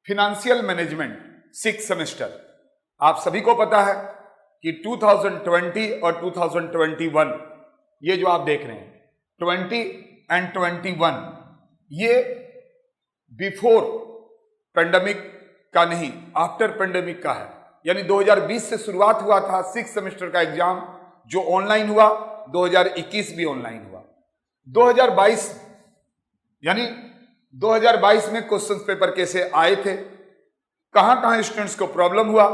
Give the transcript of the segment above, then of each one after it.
Financial management 6 semester. आप सभी को पता है कि 2020 और 2021 ये जो आप देख रहे हैं 20 एंड 21 ये बिफोर पेंडेमिक का नहीं, आफ्टर पेंडेमिक का है। यानी 2020 से शुरुआत हुआ था 6 सेमेस्टर का एग्जाम जो ऑनलाइन हुआ, 2021 भी ऑनलाइन हुआ। 2022 यानी 2022 में क्वेश्चन पेपर कैसे आए थे, कहां कहां स्टूडेंट्स को प्रॉब्लम हुआ,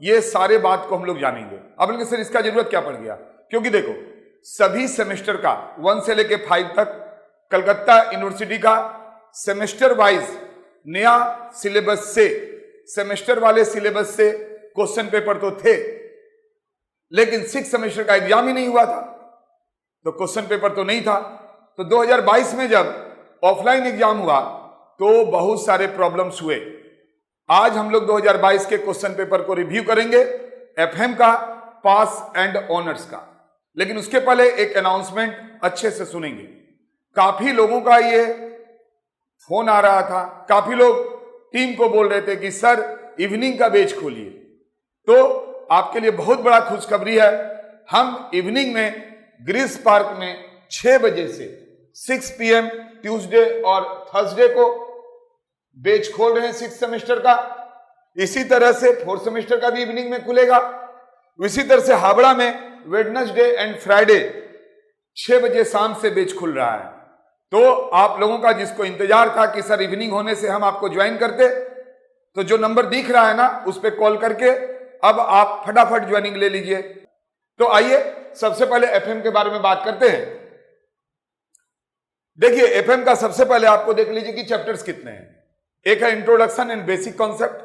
ये सारे बात को हम लोग जानेंगे। अब लेकिन सर इसका जरूरत क्या पड़ गया, क्योंकि देखो सभी सेमेस्टर का 1 से लेके 5 तक कलकत्ता यूनिवर्सिटी का सेमेस्टर वाइज नया सिलेबस से, सेमेस्टर वाले सिलेबस से क्वेश्चन पेपर तो थे, लेकिन 6 सेमेस्टर का एग्जाम ही नहीं हुआ था, तो क्वेश्चन पेपर तो नहीं था। तो 2022 में जब ऑफलाइन एग्जाम हुआ तो बहुत सारे प्रॉब्लम्स हुए। आज हम लोग 2022 के क्वेश्चन पेपर को रिव्यू करेंगे, एफएम का, पास एंड ऑनर्स का। लेकिन उसके पहले एक अनाउंसमेंट अच्छे से सुनेंगे। काफी लोगों का ये फोन आ रहा था, काफी लोग टीम को बोल रहे थे कि सर इवनिंग का बैच खोलिए। तो आपके लिए बहुत बड़ा खुशखबरी है, हम इवनिंग में ग्रीस पार्क में 6 बजे से 6 PM ट्यूसडे और थर्सडे को बैच खोल रहे हैं 6 सेमेस्टर का। इसी तरह से 4 सेमेस्टर का भी इवनिंग में खुलेगा। इसी तरह से हावड़ा में वेडनेसडे एंड फ्राइडे 6 बजे शाम से बैच खुल रहा है। तो आप लोगों का जिसको इंतजार था कि सर इवनिंग होने से हम आपको ज्वाइन करते, तो जो नंबर दिख रहा है ना उस पर कॉल करके अब आप फटाफट ज्वाइनिंग ले लीजिए। तो आइए सबसे पहले एफएम के बारे में बात करते हैं। देखिए एफएम का सबसे पहले आपको देख लीजिए कि चैप्टर्स कितने हैं। एक है introduction and basic concept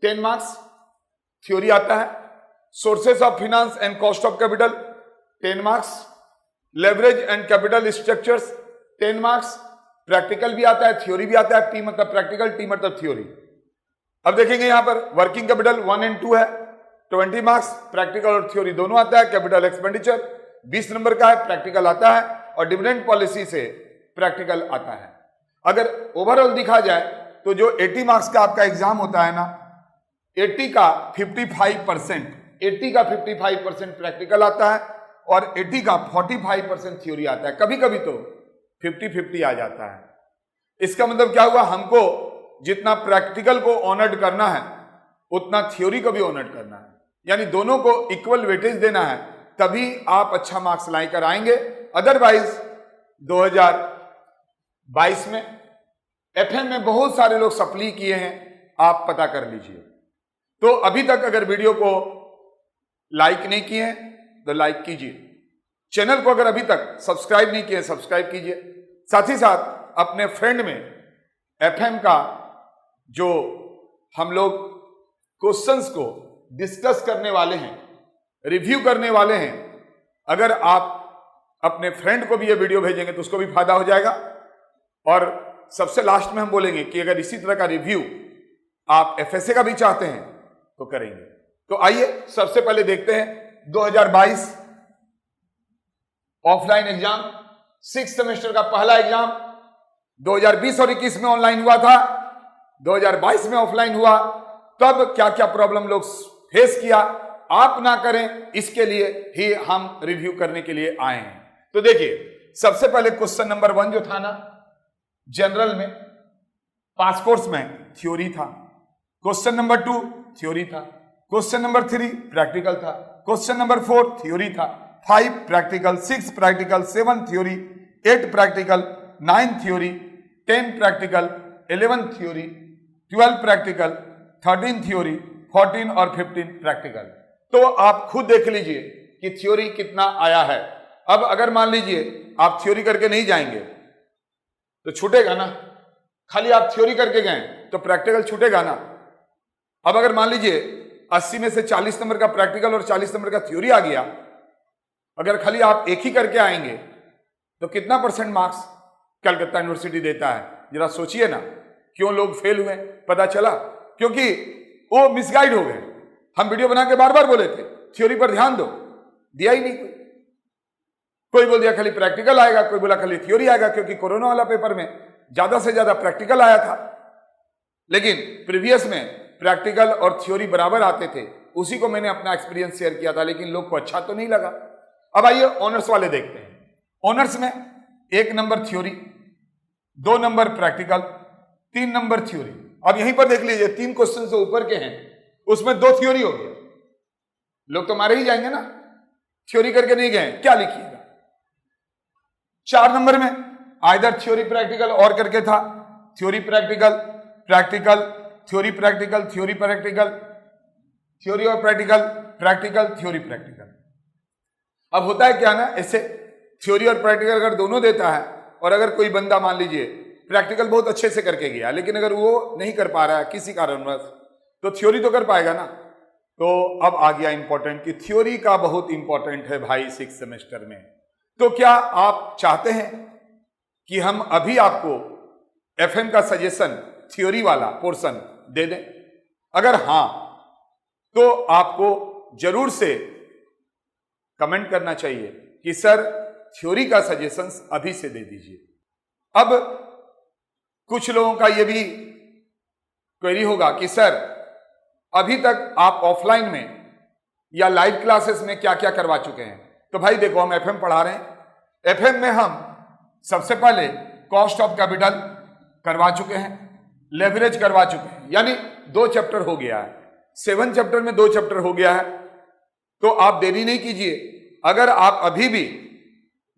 10 marks, theory आता है। Sources of finance and cost of capital 10 marks. Leverage and capital structures 10 marks. Practical भी आता है, थ्योरी भी आता है। P मतलब प्रैक्टिकल, T मतलब थ्योरी। अब देखेंगे यहां पर वर्किंग कैपिटल 1 एंड 2 है, 20 मार्क्स। प्रैक्टिकल और थ्योरी दोनों आता है। कैपिटल एक्सपेंडिचर 20 नंबर का है, प्रैक्टिकल आता है। और डिविडेंड पॉलिसी से प्रैक्टिकल आता है। अगर ओवरऑल दिखा जाए तो जो 80 मार्क्स का आपका एग्जाम होता है ना, 80 का 55% प्रैक्टिकल आता है और 80 का 45% थ्योरी आता है। कभी कभी तो 50-50 आ जाता है। इसका मतलब क्या हुआ, हमको जितना प्रैक्टिकल को ऑनर्ड करना है उतना थ्योरी को भी ऑनर्ड करना है। यानी दोनों को इक्वल वेटेज देना है, तभी आप अच्छा मार्क्स लाई कर आएंगे। अदरवाइज 2022 में एफएम में बहुत सारे लोग सप्ली किए हैं, आप पता कर लीजिए। तो अभी तक अगर वीडियो को लाइक नहीं किए हैं तो लाइक कीजिए। चैनल को अगर अभी तक सब्सक्राइब नहीं किए सब्सक्राइब कीजिए। साथ ही साथ अपने फ्रेंड में एफएम का जो हम लोग क्वेश्चंस को डिस्कस करने वाले हैं, रिव्यू करने वाले हैं, अगर आप अपने फ्रेंड को भी ये वीडियो भेजेंगे तो उसको भी फायदा हो जाएगा। और सबसे लास्ट में हम बोलेंगे कि अगर इसी तरह का रिव्यू आप एफएसए का भी चाहते हैं तो करेंगे। तो आइए सबसे पहले देखते हैं 2022 ऑफलाइन एग्जाम, 6 सेमेस्टर का पहला एग्जाम 2020 और 21 में ऑनलाइन हुआ था, 2022 में ऑफलाइन हुआ। तब क्या क्या प्रॉब्लम लोग फेस किया, आप ना करें, इसके लिए ही हम रिव्यू करने के लिए आए हैं। तो देखिए सबसे पहले क्वेश्चन नंबर 1 जो था ना, जनरल में पास कोर्स में थ्योरी था। क्वेश्चन नंबर 2 थ्योरी था। क्वेश्चन नंबर 3 प्रैक्टिकल था। क्वेश्चन नंबर 4 थ्योरी था। 5 practical, 6 practical, 7 theory, 8 practical, 9 theory, 10 practical, 11 theory, 12 practical, 13 theory, 14 और 15 प्रैक्टिकल। तो आप खुद देख लीजिए कि थ्योरी कितना आया है। अब अगर मान लीजिए आप थ्योरी करके नहीं जाएंगे तो छूटेगा ना, खाली आप थ्योरी करके गए तो प्रैक्टिकल छूटेगा ना। अब अगर मान लीजिए 80 में से 40 नंबर का प्रैक्टिकल और 40 नंबर का थ्योरी आ गया, अगर खाली आप एक ही करके आएंगे तो कितना % मार्क्स कलकत्ता यूनिवर्सिटी देता है, जरा सोचिए ना। क्यों लोग फेल हुए पता चला, क्योंकि वो मिसगाइड हो गए। हम वीडियो बना के बार बार बोले थे थ्योरी पर ध्यान दो, दिया ही नहीं। कोई बोल दिया खाली प्रैक्टिकल आएगा, कोई बोला खाली थ्योरी आएगा, क्योंकि कोरोना वाला पेपर में ज्यादा से ज्यादा प्रैक्टिकल आया था। लेकिन प्रीवियस में प्रैक्टिकल और थ्योरी बराबर आते थे, उसी को मैंने अपना एक्सपीरियंस शेयर किया था, लेकिन लोग को अच्छा तो नहीं लगा। अब आइए ऑनर्स वाले देखते हैं। ऑनर्स में 1 number theory, 2 number practical, 3 number theory. अब यहीं पर देख लीजिए 3 क्वेश्चन से ऊपर के हैं, उसमें 2 थ्योरी हो गया। लोग तो मारे ही जाएंगे ना, थ्योरी करके नहीं गए, क्या लिखिएगा। 4 नंबर में आइदर थ्योरी प्रैक्टिकल और करके था, theory practical, practical theory practical, theory practical, theory और प्रैक्टिकल, प्रैक्टिकल थ्योरी प्रैक्टिकल। अब होता है क्या ना, ऐसे थ्योरी और प्रैक्टिकल अगर दोनों देता है, और अगर कोई बंदा मान लीजिए प्रैक्टिकल बहुत अच्छे से करके गया, लेकिन अगर वो नहीं कर पा रहा है किसी कारणवश, तो थ्योरी तो कर पाएगा ना। तो अब आ गया इंपॉर्टेंट कि थ्योरी का बहुत इंपॉर्टेंट है भाई 6 सेमेस्टर में। तो क्या आप चाहते हैं कि हम अभी आपको एफएम का सजेशन थ्योरी वाला पोर्शन दे दें? अगर हां, तो आपको जरूर से कमेंट करना चाहिए कि सर थ्योरी का सजेशंस अभी से दे दीजिए। अब कुछ लोगों का यह भी क्वेरी होगा कि सर अभी तक आप ऑफलाइन में या लाइव क्लासेस में क्या क्या करवा चुके हैं? तो भाई देखो, हम एफएम पढ़ा रहे हैं। एफएम में हम सबसे पहले कॉस्ट ऑफ कैपिटल करवा चुके हैं, लेवरेज करवा चुके हैं, यानी 2 चैप्टर हो गया है। 7 चैप्टर में 2 चैप्टर हो गया है। तो आप देरी नहीं कीजिए। अगर आप अभी भी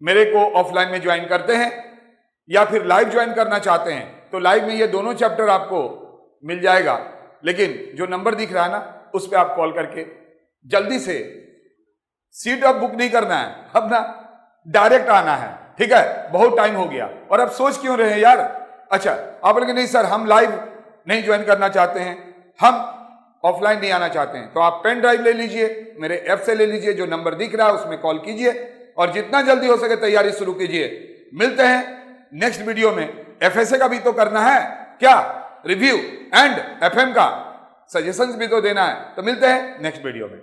मेरे को ऑफलाइन में ज्वाइन करते हैं या फिर लाइव ज्वाइन करना चाहते हैं, तो लाइव में ये दोनों चैप्टर आपको मिल जाएगा। लेकिन जो नंबर दिख रहा है ना, उस पर आप कॉल करके जल्दी से सीट अब बुक नहीं करना है, अब ना डायरेक्ट आना है, ठीक है? बहुत टाइम हो गया। और अब सोच क्यों रहे हैं यार? अच्छा, आप बोलेंगे नहीं सर हम लाइव नहीं ज्वाइन करना चाहते हैं, हम ऑफलाइन नहीं आना चाहते हैं, तो आप पेन ड्राइव ले लीजिए, मेरे ऐप से ले लीजिए, जो नंबर दिख रहा है उसमें कॉल कीजिए और जितना जल्दी हो सके तैयारी शुरू कीजिए। मिलते हैं नेक्स्ट वीडियो में। एफएसए का भी तो करना है क्या, रिव्यू, एंड एफएम का सजेशंस भी तो देना है। तो मिलते हैं नेक्स्ट वीडियो में।